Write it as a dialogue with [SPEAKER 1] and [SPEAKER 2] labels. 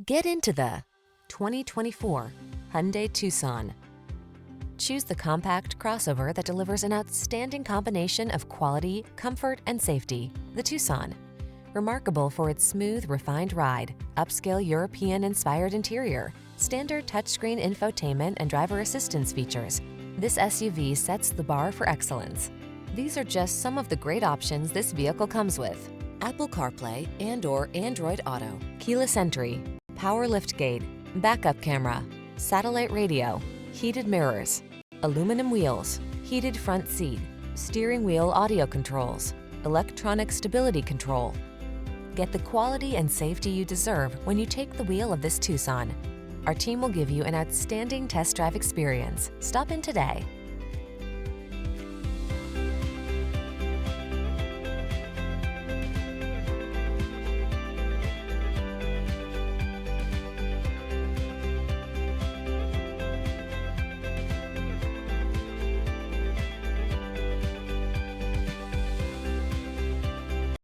[SPEAKER 1] Get into the 2024 Hyundai Tucson. Choose the compact crossover that delivers an outstanding combination of quality, comfort, and safety. The Tucson. Remarkable for its smooth, refined ride, upscale European-inspired interior, standard touchscreen infotainment and driver assistance features, this SUV sets the bar for excellence. These are just some of the great options this vehicle comes with: Apple CarPlay and/or Android Auto, keyless entry, power liftgate, backup camera, satellite radio, heated mirrors, aluminum wheels, heated front seat, steering wheel audio controls, electronic stability control. Get the quality and safety you deserve when you take the wheel of this Tucson. Our team will give you an outstanding test drive experience. Stop in today.